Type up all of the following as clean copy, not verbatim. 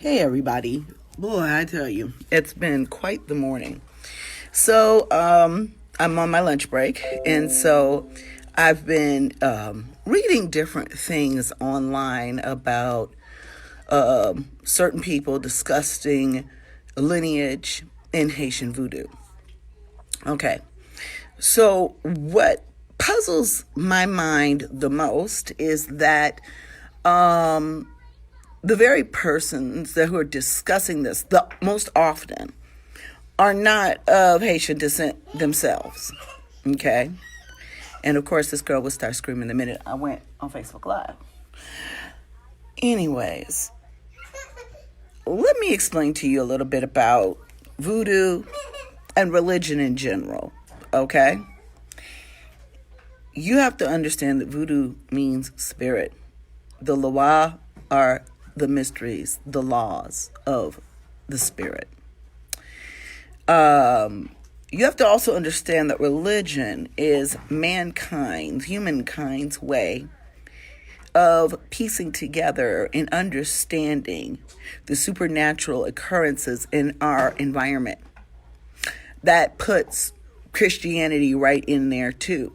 Hey everybody. Boy, I tell you, it's been quite the morning. So, I'm on my lunch break, and so I've been reading different things online about certain people discussing lineage in Haitian voodoo. Okay, so what puzzles my mind the most is that the very persons who are discussing this the most often are not of Haitian descent themselves. Okay? And of course, this girl would start screaming the minute I went on Facebook Live. Anyways, let me explain to you a little bit about voodoo and religion in general. Okay? You have to understand that voodoo means spirit. The Loa are the mysteries, the laws of the spirit. You have to also understand that religion is humankind's way of piecing together and understanding the supernatural occurrences in our environment. That puts Christianity right in there too.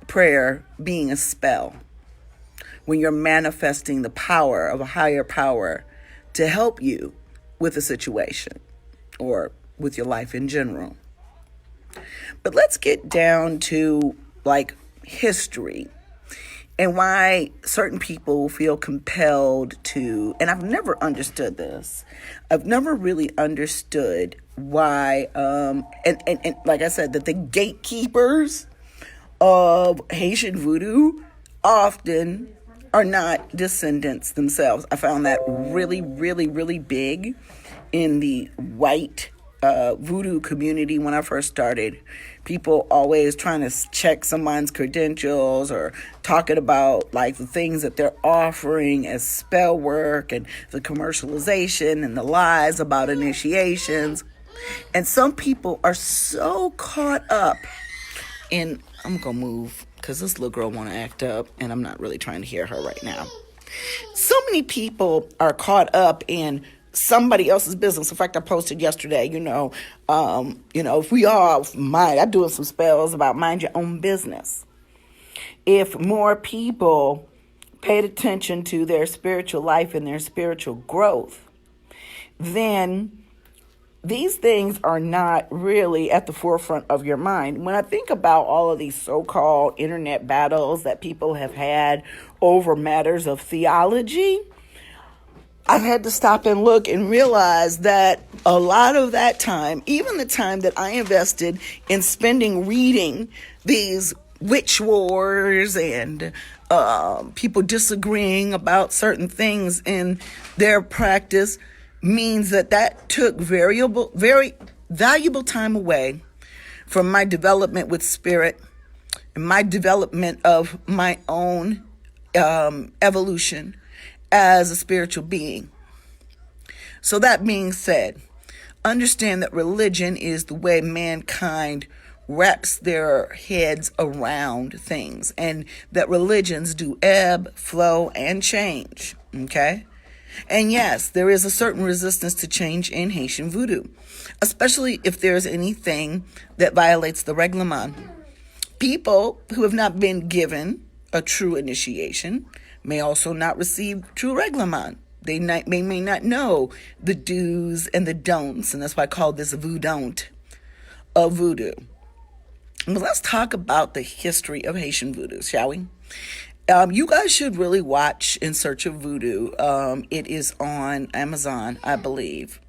Prayer being a spell. When you're manifesting the power of a higher power to help you with a situation or with your life in general. But let's get down to history and why certain people feel compelled to, and I've never understood this. I've never really understood why, and like I said, that the gatekeepers of Haitian voodoo often are not descendants themselves. I found that really, really, really big in the white voodoo community when I first started. People always trying to check someone's credentials or talking about the things that they're offering as spell work and the commercialization and the lies about initiations. And some people are so caught up in, I'm going to move because this little girl want to act up and I'm not really trying to hear her right now. So many people are caught up in somebody else's business. In fact, I posted yesterday, if we all I'm doing some spells about mind your own business. If more people paid attention to their spiritual life and their spiritual growth, then these things are not really at the forefront of your mind. When I think about all of these so-called internet battles that people have had over matters of theology, I've had to stop and look and realize that a lot of that time, even the time that I invested in spending reading these witch wars and people disagreeing about certain things in their practice, means that took very valuable time away from my development with spirit and my development of my own evolution as a spiritual being. So that being said, understand that religion is the way mankind wraps their heads around things, and that religions do ebb, flow, and change. Okay? And yes, there is a certain resistance to change in Haitian voodoo, especially if there's anything that violates the reglement. People who have not been given a true initiation may also not receive true reglement. They may not know the do's and the don'ts, and that's why I call this Vodoun't of voodoo. But let's talk about the history of Haitian voodoo, shall we? You guys should really watch In Search of Voodoo. It is on Amazon, I believe.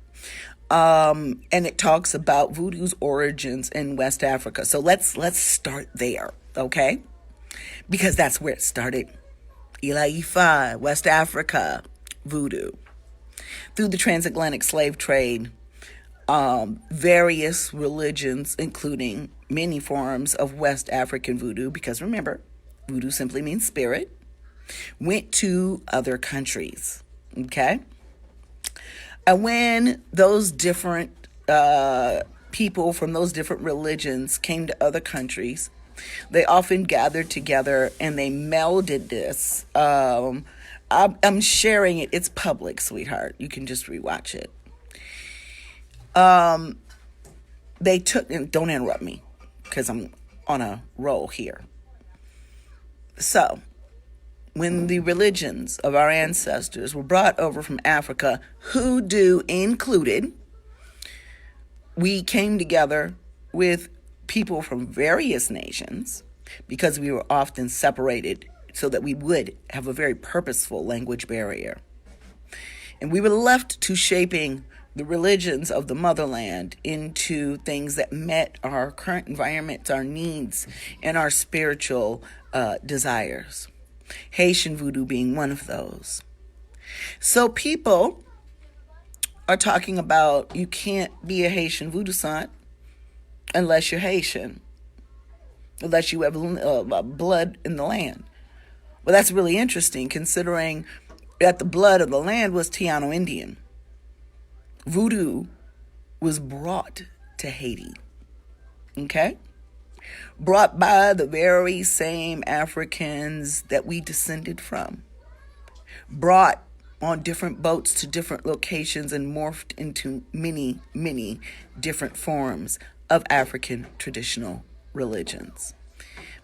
And it talks about voodoo's origins in West Africa. So let's start there, okay? Because that's where it started. Ila Ifa, West Africa, voodoo. Through the transatlantic slave trade, various religions, including many forms of West African voodoo, because remember, voodoo simply means spirit, went to other countries, okay? And when those different people from those different religions came to other countries, they often gathered together and they melded this I'm sharing it. It's public, sweetheart. You can just rewatch it. They took, and don't interrupt me because I'm on a roll here. So, when the religions of our ancestors were brought over from Africa, Hoodoo included, we came together with people from various nations because we were often separated so that we would have a very purposeful language barrier. And we were left to shaping the religions of the motherland into things that met our current environment, our needs, and our spiritual desires. Haitian voodoo being one of those. So people are talking about you can't be a Haitian voodoo sant unless you're Haitian, unless you have blood in the land. Well, that's really interesting considering that the blood of the land was Taino Indian. Voodoo was brought to Haiti, okay? Brought by the very same Africans that we descended from. Brought on different boats to different locations and morphed into many, many different forms of African traditional religions.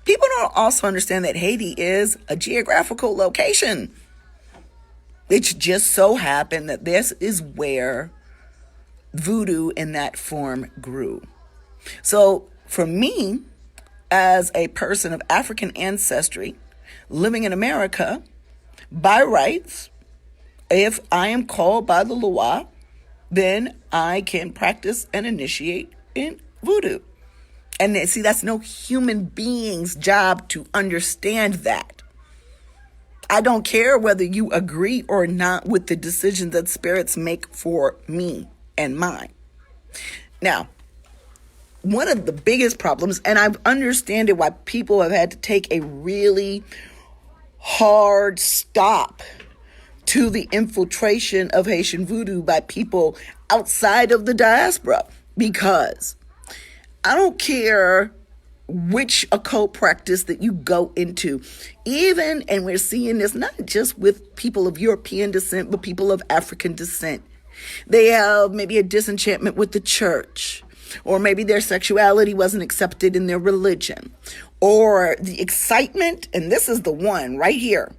People don't also understand that Haiti is a geographical location. It just so happened that this is where voodoo in that form grew. So for me, as a person of African ancestry living in America, by rights, if I am called by the law, then I can practice and initiate in voodoo. And see, that's no human being's job to understand that. I don't care whether you agree or not with the decisions that spirits make for me and mine. Now, one of the biggest problems, and I understand it why people have had to take a really hard stop to the infiltration of Haitian voodoo by people outside of the diaspora, because I don't care which occult practice that you go into, even, and we're seeing this not just with people of European descent, but people of African descent. They have maybe a disenchantment with the church, or maybe their sexuality wasn't accepted in their religion, or the excitement, and this is the one right here,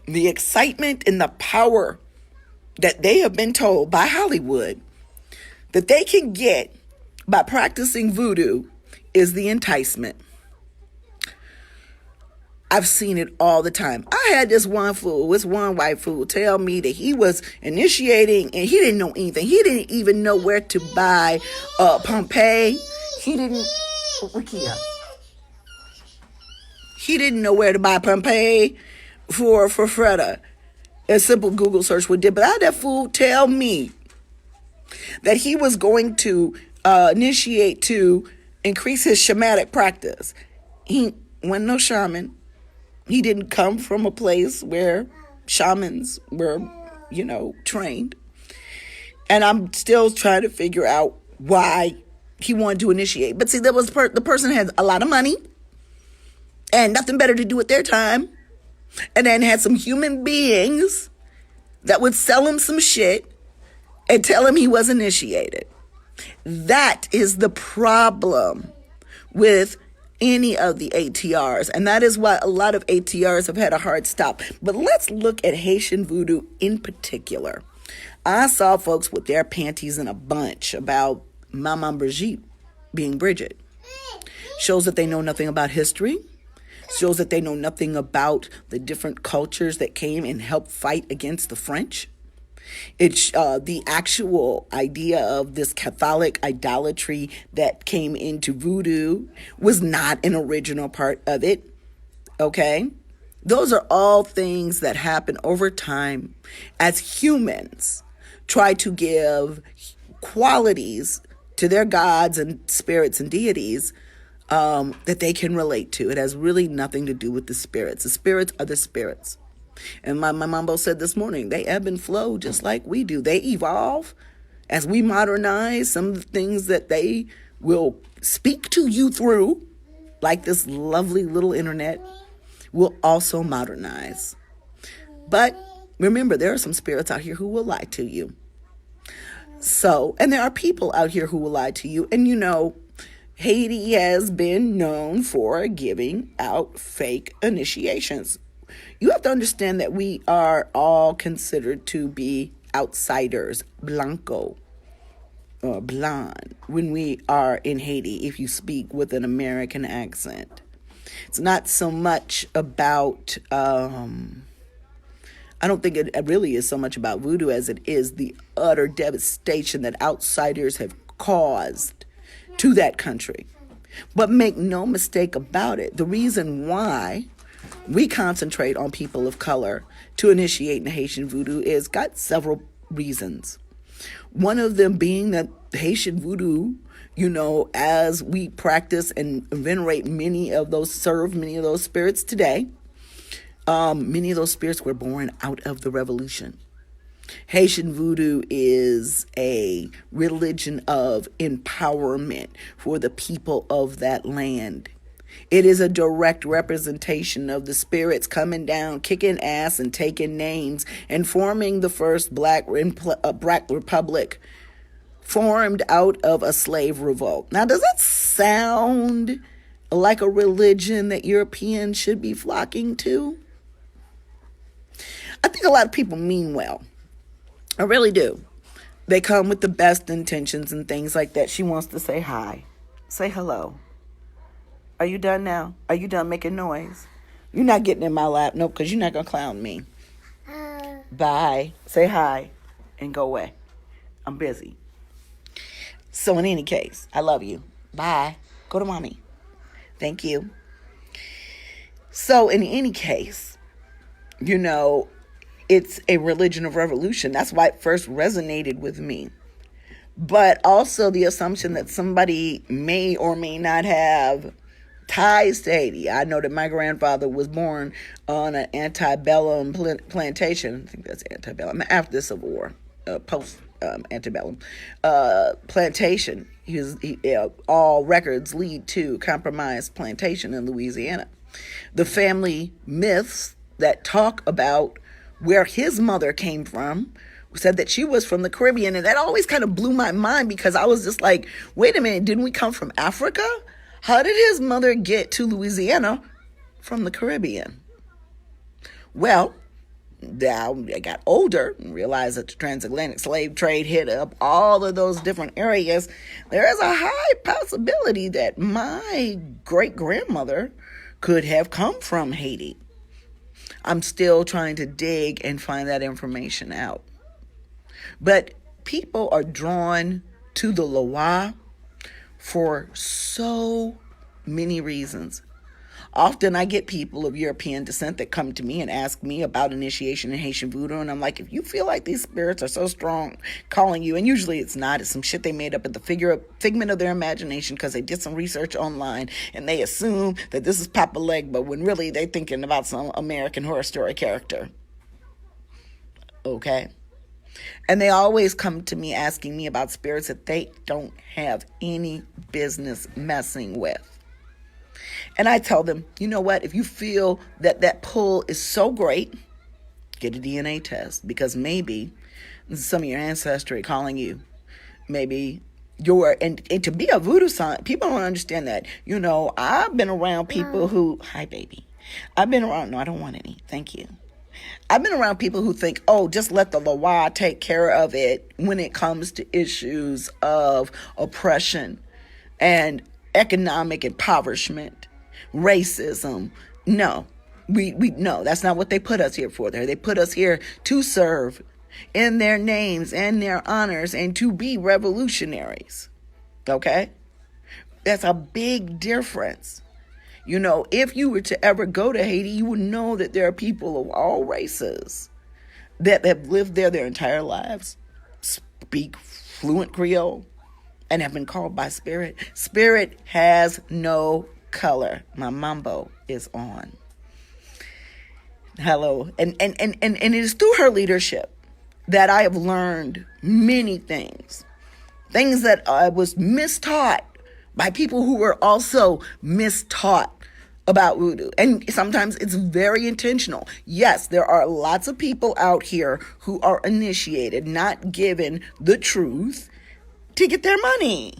the excitement and the power that they have been told by Hollywood that they can get by practicing voodoo is the enticement. I've seen it all the time. I had this one white fool tell me that he was initiating and he didn't know anything. He didn't even know where to buy Pompeii. He didn't know where to buy Pompeii for Freda. A simple Google search would do. But I had that fool tell me that he was going to initiate to increase his shamanic practice. He wasn't no shaman. He didn't come from a place where shamans were, trained. And I'm still trying to figure out why he wanted to initiate. But see, there was the person had a lot of money and nothing better to do with their time. And then had some human beings that would sell him some shit and tell him he was initiated. That is the problem with any of the ATRs. And that is why a lot of ATRs have had a hard stop. But let's look at Haitian voodoo in particular. I saw folks with their panties in a bunch about Maman Brigitte being Bridget. Shows that they know nothing about history. Shows that they know nothing about the different cultures that came and helped fight against the French. It's the actual idea of this Catholic idolatry that came into voodoo was not an original part of it. Okay? Those are all things that happen over time as humans try to give qualities to their gods and spirits and deities that they can relate to. It has really nothing to do with the spirits. The spirits are the spirits. And my mambo said this morning, they ebb and flow just like we do. They evolve as we modernize. Some of the things that they will speak to you through, like this lovely little internet, will also modernize. But remember, there are some spirits out here who will lie to you. So, and there are people out here who will lie to you. And Haiti has been known for giving out fake initiations. You have to understand that we are all considered to be outsiders, blanco or blonde, when we are in Haiti, if you speak with an American accent. It's not so much about, I don't think it really is so much about voodoo as it is the utter devastation that outsiders have caused to that country. But make no mistake about it, the reason why we concentrate on people of color to initiate in Haitian voodoo is got several reasons. One of them being that Haitian voodoo, as we practice and venerate many of those spirits today, many of those spirits were born out of the revolution. Haitian voodoo is a religion of empowerment for the people of that land. It is a direct representation of the spirits coming down, kicking ass and taking names and forming the first Black Republic, formed out of a slave revolt. Now, does that sound like a religion that Europeans should be flocking to? I think a lot of people mean well. I really do. They come with the best intentions and things like that. She wants to say hi. Say hello. Are you done now? Are you done making noise? You're not getting in my lap. Nope, because you're not going to clown me. Bye. Say hi and go away. I'm busy. So in any case, I love you. Bye. Go to mommy. Thank you. So in any case, it's a religion of revolution. That's why it first resonated with me. But also the assumption that somebody may or may not have ties to Haiti. I know that my grandfather was born on an antebellum plantation. I think that's antebellum. After the Civil War, post antebellum plantation. All records lead to compromised plantation in Louisiana. The family myths that talk about where his mother came from said that she was from the Caribbean, and that always kind of blew my mind because I was just like, wait a minute, didn't we come from Africa? How did his mother get to Louisiana from the Caribbean? Well, now I got older and realized that the transatlantic slave trade hit up all of those different areas. There is a high possibility that my great-grandmother could have come from Haiti. I'm still trying to dig and find that information out. But people are drawn to the Loa for so many reasons. Often I get people of European descent that come to me and ask me about initiation in Haitian voodoo. And I'm like, if you feel like these spirits are so strong calling you, and usually it's not, it's some shit they made up at the figment of their imagination because they did some research online and they assume that this is Papa Legba when really they're thinking about some American Horror Story character. Okay? And they always come to me asking me about spirits that they don't have any business messing with. And I tell them, you know what? If you feel that that pull is so great, get a DNA test. Because maybe some of your ancestry calling you. Maybe and to be a voodoo scientist, people don't understand that. I've been around people who, hi baby. No, I don't want any. Thank you. I've been around people who think, just let the Loa take care of it when it comes to issues of oppression and economic impoverishment, racism. No, no, that's not what they put us here for. They put us here to serve in their names and their honors and to be revolutionaries. Okay? That's a big difference. If you were to ever go to Haiti, you would know that there are people of all races that have lived there their entire lives, speak fluent Creole, and have been called by Spirit. Spirit has no color. My mambo is on. Hello. And it is through her leadership that I have learned many things. Things that I was mistaught by people who were also mistaught about voodoo. And sometimes it's very intentional. Yes, there are lots of people out here who are initiated, not given the truth to get their money.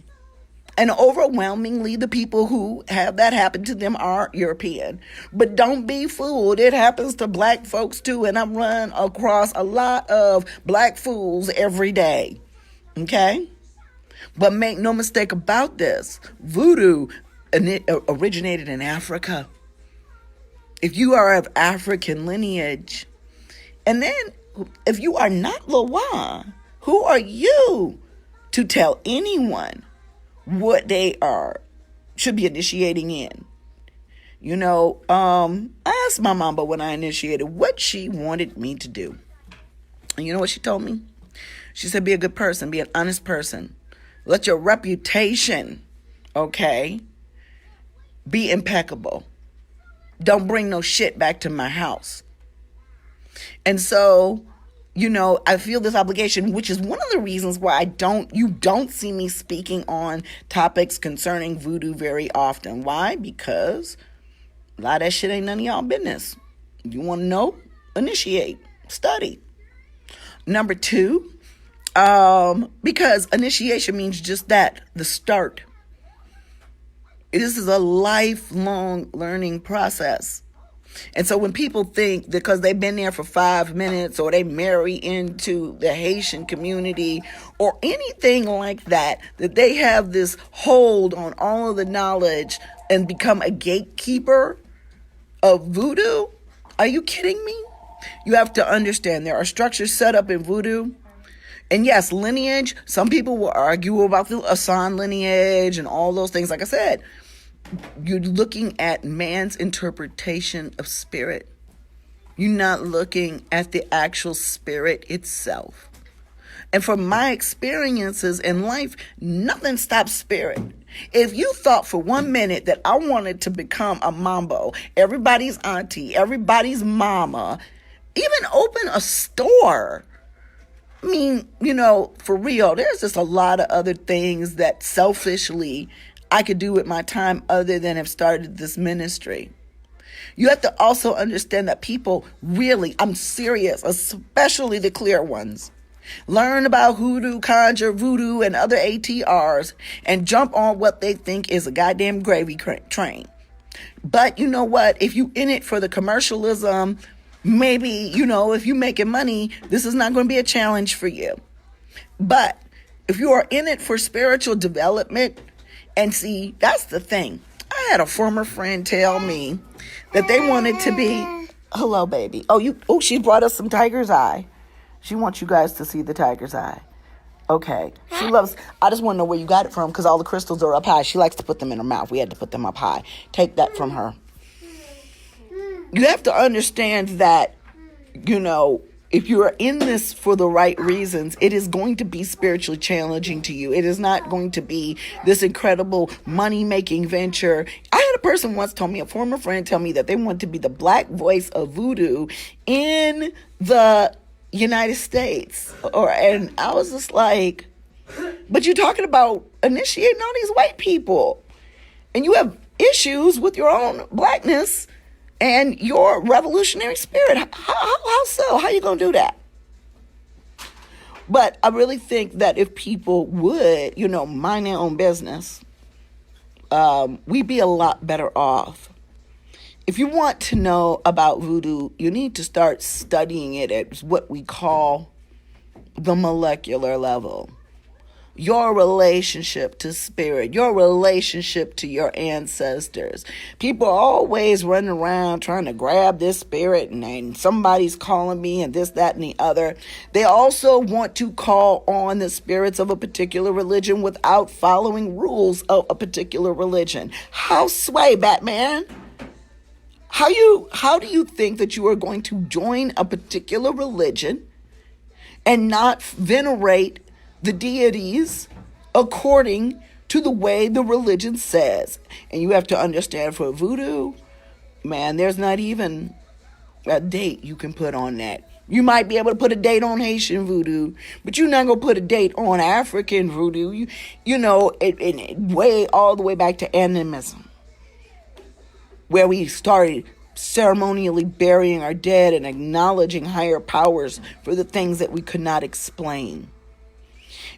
And overwhelmingly, the people who have that happen to them are European. But don't be fooled. It happens to black folks too. And I'm run across a lot of black fools every day. Okay? But make no mistake about this. Voodoo originated in Africa. If you are of African lineage, and then if you are not Loa, who are you to tell anyone what they should be initiating in? I asked my mama when I initiated what she wanted me to do. And you know what she told me? She said, be a good person, be an honest person. Let your reputation, be impeccable. Don't bring no shit back to my house. And so, I feel this obligation, which is one of the reasons why you don't see me speaking on topics concerning voodoo very often. Why? Because a lot of that shit ain't none of y'all business. You want to know? Initiate. Study. Number 2, because initiation means just that, the start. This is a lifelong learning process. And so when people think that because they've been there for 5 minutes or they marry into the Haitian community or anything like that, that they have this hold on all of the knowledge and become a gatekeeper of voodoo, are you kidding me? You have to understand there are structures set up in voodoo. And yes, lineage, some people will argue about the Asan lineage and all those things. Like I said, you're looking at man's interpretation of spirit. You're not looking at the actual spirit itself. And from my experiences in life, nothing stops spirit. If you thought for 1 minute that I wanted to become a mambo, everybody's auntie, everybody's mama, even open a store, I mean, for real, there's just a lot of other things that selfishly I could do with my time other than have started this ministry. You have to also understand that people really, I'm serious, especially the clear ones, learn about hoodoo, conjure, voodoo, and other ATRs and jump on what they think is a goddamn gravy train. But you know what? If you in it for the commercialism, maybe, if you're making money, this is not going to be a challenge for you. But if you are in it for spiritual development, and see, that's the thing. I had a former friend tell me that they wanted to be, hello, baby. She brought us some tiger's eye. She wants you guys to see the tiger's eye. Okay. She loves, I just want to know where you got it from because all the crystals are up high. She likes to put them in her mouth. We had to put them up high. Take that from her. You have to understand that, if you are in this for the right reasons, it is going to be spiritually challenging to you. It is not going to be this incredible money-making venture. I had a person once tell me, a former friend tell me that they want to be the black voice of voodoo in the United States. And I was just like, but you're talking about initiating all these white people. And you have issues with your own blackness and your revolutionary spirit. How so? How you going to do that? But I really think that if people would, mind their own business, we'd be a lot better off. If you want to know about voodoo, you need to start studying it at what we call the molecular level. Your relationship to spirit, your relationship to your ancestors. People are always running around trying to grab this spirit and somebody's calling me and this, that, and the other. They also want to call on the spirits of a particular religion without following rules of a particular religion. How sway, Batman? How do you think that you are going to join a particular religion and not venerate the deities according to the way the religion says? And you have to understand, for voodoo, man, there's not even a date you can put on that. You might be able to put a date on Haitian voodoo, but you're not going to put a date on African voodoo. It way all the way back to animism. where we started ceremonially burying our dead and acknowledging higher powers for the things that we could not explain.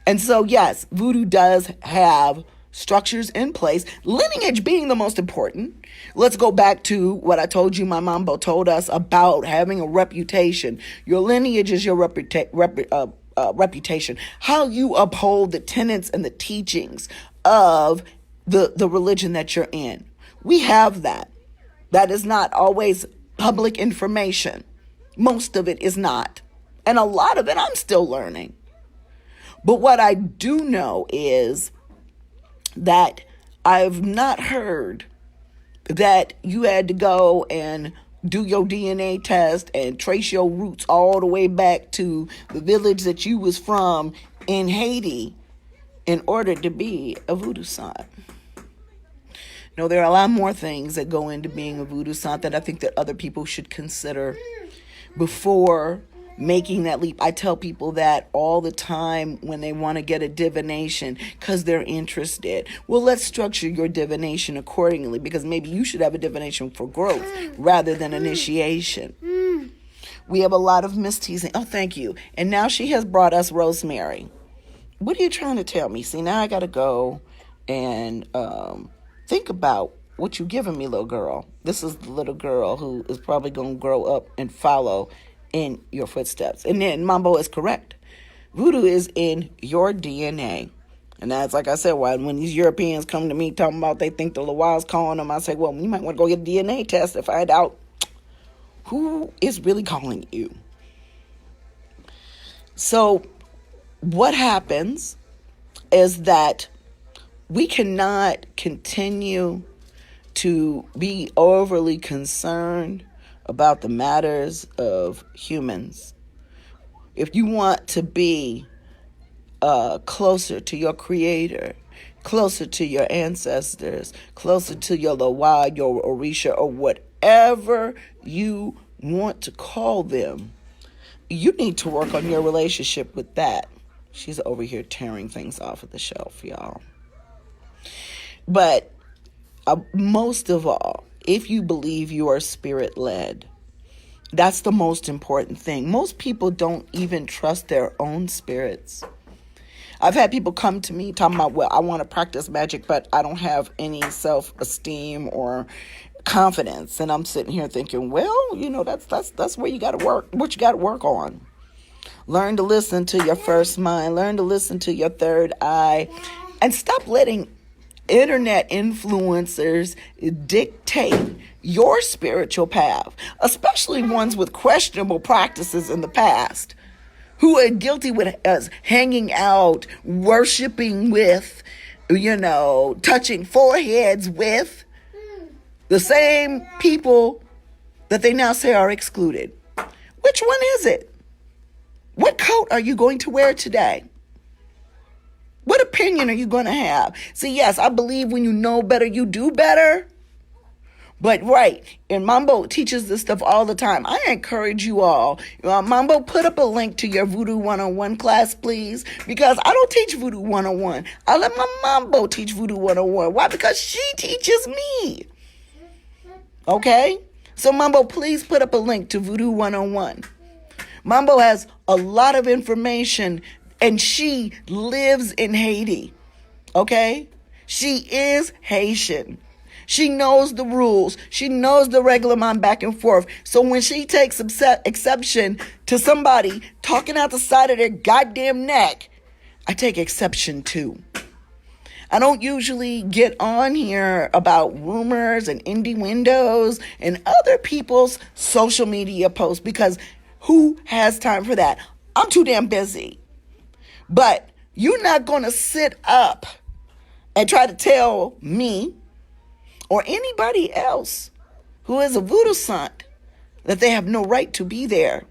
And so, yes, voodoo does have structures in place, lineage being the most important. Let's go back to what I told you my mambo told us about having a reputation. Your lineage is your reputation. How you uphold the tenets and the teachings of the religion that you're in. We have that. That is not always public information. Most of it is not. And a lot of it I'm still learning. But what I do know is that I've not heard that you had to go and do your DNA test and trace your roots all the way back to the village that you was from in Haiti in order to be a voodoo sant. No, there are a lot more things that go into being a voodoo sant that I think that other people should consider before making that leap. I tell people that all the time when they want to get a divination because they're interested. Well, let's structure your divination accordingly, because maybe you should have a divination for growth rather than initiation. We have a lot of misteasing. Oh, thank you. And now she has brought us rosemary. What are you trying to tell me? See, now I got to go and think about what you've given me, little girl. This is the little girl who is probably going to grow up and follow in your footsteps. And then Mambo is correct. Voodoo is in your DNA. And that's, like I said, when these Europeans come to me talking about they think the Lawal's calling them, I say, well, you might want to go get a DNA test to find out who is really calling you. So what happens is that we cannot continue to be overly concerned about the matters of humans. If you want to be closer to your creator, closer to your ancestors, closer to your Lawa, your Orisha, or whatever you want to call them, you need to work on your relationship with that. She's over here tearing things off of the shelf, y'all. But most of all, if you believe you are spirit-led, that's the most important thing. Most people don't even trust their own spirits. I've had people come to me talking about, well, I want to practice magic, but I don't have any self-esteem or confidence. And I'm sitting here thinking, well, that's where you got to work, what you got to work on. Learn to listen to your first mind. Learn to listen to your third eye. And stop letting internet influencers dictate your spiritual path, especially ones with questionable practices in the past, who are guilty with us hanging out, worshiping with, touching foreheads with the same people that they now say are excluded. Which one is it? What coat are you going to wear today? What opinion are you going to have? See, yes, I believe when you know better, you do better. But right, and Mambo teaches this stuff all the time. I encourage you all. Mambo, put up a link to your Voodoo 101 class, please. Because I don't teach Voodoo 101. I let my Mambo teach Voodoo 101. Why? Because she teaches me. Okay? So Mambo, please put up a link to Voodoo 101. Mambo has a lot of information. And she lives in Haiti, okay? She is Haitian. She knows the rules. She knows the reglement back and forth. So when she takes exception to somebody talking out the side of their goddamn neck, I take exception too. I don't usually get on here about rumors and indie windows and other people's social media posts because who has time for that? I'm too damn busy. But you're not going to sit up and try to tell me or anybody else who is a voodoo sant that they have no right to be there,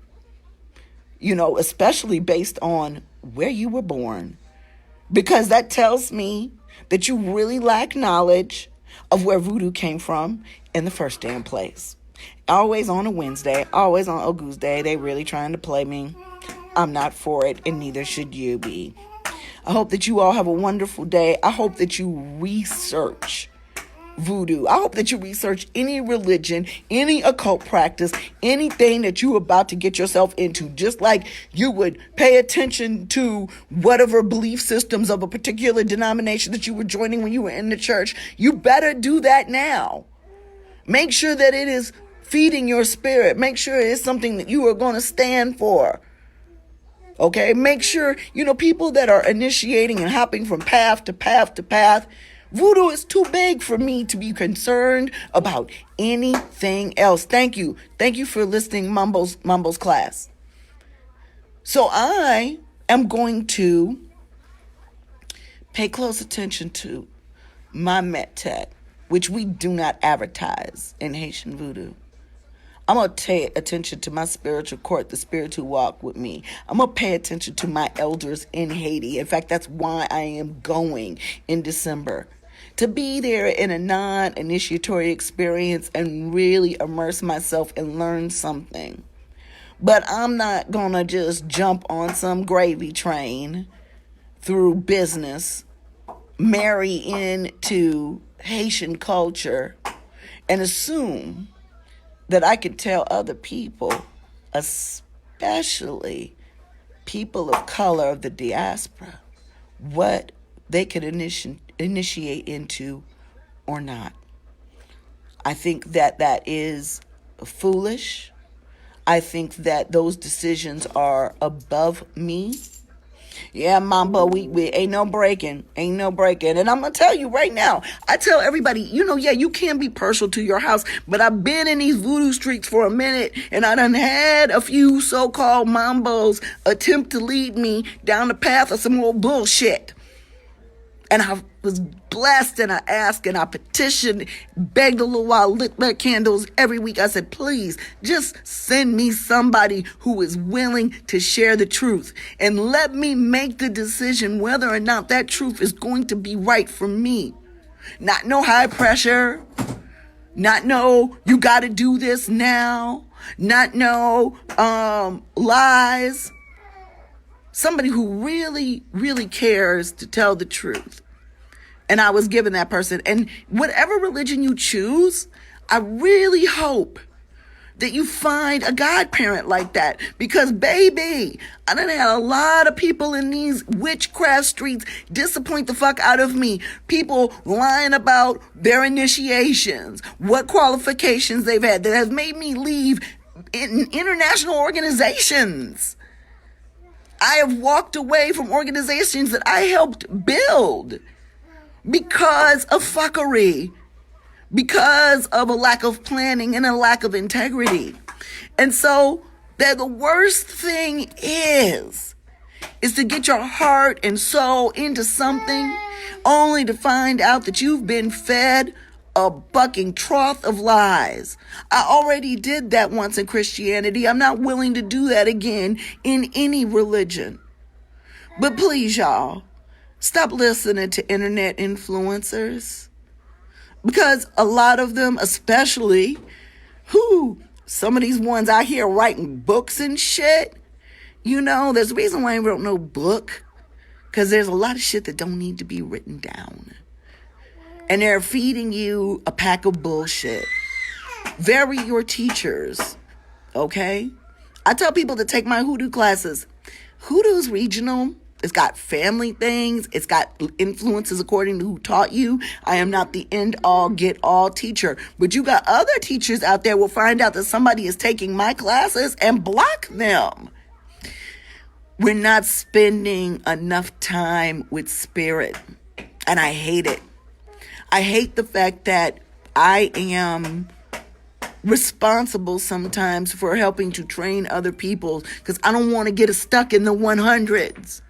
especially based on where you were born. Because that tells me that you really lack knowledge of where voodoo came from in the first damn place. Always on a Wednesday, always on Ogu's Day, they really trying to play me. I'm not for it, and neither should you be. I hope that you all have a wonderful day. I hope that you research voodoo. I hope that you research any religion, any occult practice, anything that you're about to get yourself into, just like you would pay attention to whatever belief systems of a particular denomination that you were joining when you were in the church. You better do that now. Make sure that it is feeding your spirit. Make sure it's something that you are going to stand for. Okay? Make sure, people that are initiating and hopping from path to path to path, voodoo is too big for me to be concerned about anything else. Thank you. Thank you for listening, Mumbles class. So I am going to pay close attention to my Metet, which we do not advertise in Haitian voodoo. I'm going to pay attention to my spiritual court, the spirit who walk with me. I'm going to pay attention to my elders in Haiti. In fact, that's why I am going in December. To be there in a non-initiatory experience and really immerse myself and learn something. But I'm not going to just jump on some gravy train through business, marry into Haitian culture, and assume that I can tell other people, especially people of color of the diaspora, what they could initiate into or not. I think that is foolish. I think that those decisions are above me. Yeah, Mamba, we ain't no breaking. And I'm going to tell you right now, I tell everybody, you can be partial to your house, but I've been in these voodoo streets for a minute, and I done had a few so-called Mambos attempt to lead me down the path of some old bullshit. And I was blessed, and I asked, and I petitioned, begged a little while, lit my candles every week. I said, please, just send me somebody who is willing to share the truth. And let me make the decision whether or not that truth is going to be right for me. Not no high pressure. Not no, you got to do this now. Not no lies. Somebody who really, really cares to tell the truth. And I was given that person. And whatever religion you choose, I really hope that you find a godparent like that. Because, baby, I done had a lot of people in these witchcraft streets disappoint the fuck out of me. People lying about their initiations, what qualifications they've had, that has made me leave in international organizations. I have walked away from organizations that I helped build because of fuckery, because of a lack of planning and a lack of integrity. And so that the worst thing is to get your heart and soul into something only to find out that you've been fed a bucking trough of lies. I already did that once in Christianity. I'm not willing to do that again in any religion. But please, y'all, stop listening to internet influencers. Because a lot of them, especially, some of these ones out here writing books and shit, there's a reason why I wrote no book. Because there's a lot of shit that don't need to be written down. And they're feeding you a pack of bullshit. Vary your teachers, okay? I tell people to take my hoodoo classes. Hoodoo's regional. It's got family things. It's got influences according to who taught you. I am not the end-all, get-all teacher. But you got other teachers out there will find out that somebody is taking my classes and block them. We're not spending enough time with spirit. And I hate it. I hate the fact that I am responsible sometimes for helping to train other people because I don't want to get stuck in the 100s.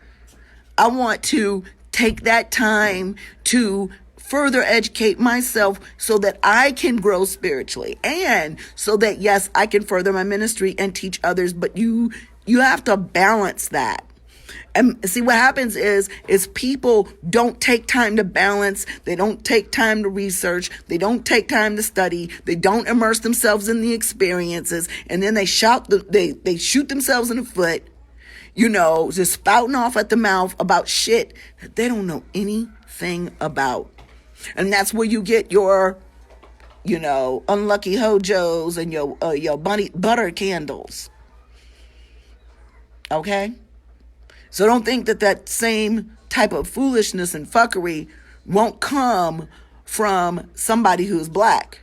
I want to take that time to further educate myself so that I can grow spiritually and so that, yes, I can further my ministry and teach others. But you have to balance that. And see, what happens is people don't take time to balance. They don't take time to research. They don't take time to study. They don't immerse themselves in the experiences. And then they they shoot themselves in the foot, just spouting off at the mouth about shit that they don't know anything about. And that's where you get your, unlucky hojos and your butter candles. Okay? So don't think that same type of foolishness and fuckery won't come from somebody who's black.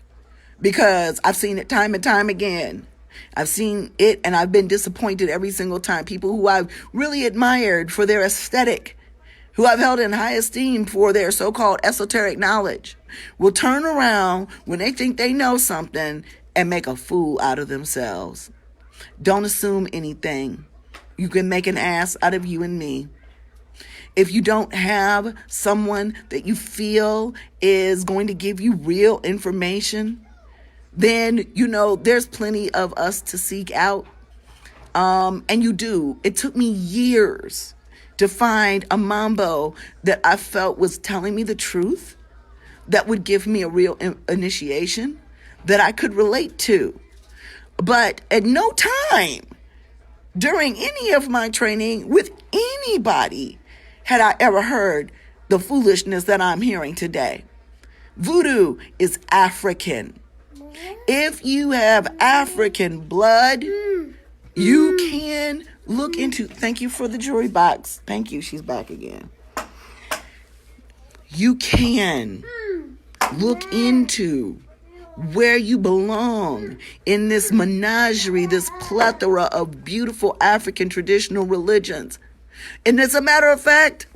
Because I've seen it time and time again. I've seen it and I've been disappointed every single time. People who I've really admired for their aesthetic, who I've held in high esteem for their so-called esoteric knowledge, will turn around when they think they know something and make a fool out of themselves. Don't assume anything. You can make an ass out of you and me. If you don't have someone that you feel is going to give you real information, then, there's plenty of us to seek out. And you do. It took me years to find a mambo that I felt was telling me the truth, that would give me a real initiation that I could relate to. But at no time during any of my training with anybody had I ever heard the foolishness that I'm hearing today. Voodoo is African. If you have African blood, you can look into, thank you for the jewelry box. Thank you, she's back again. You can look into where you belong in this menagerie, this plethora of beautiful African traditional religions. And as a matter of fact,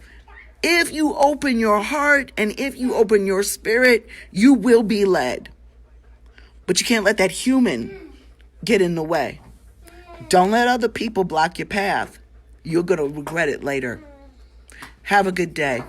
if you open your heart and if you open your spirit, you will be led. But you can't let that human get in the way. Don't let other people block your path. You're going to regret it later. Have a good day.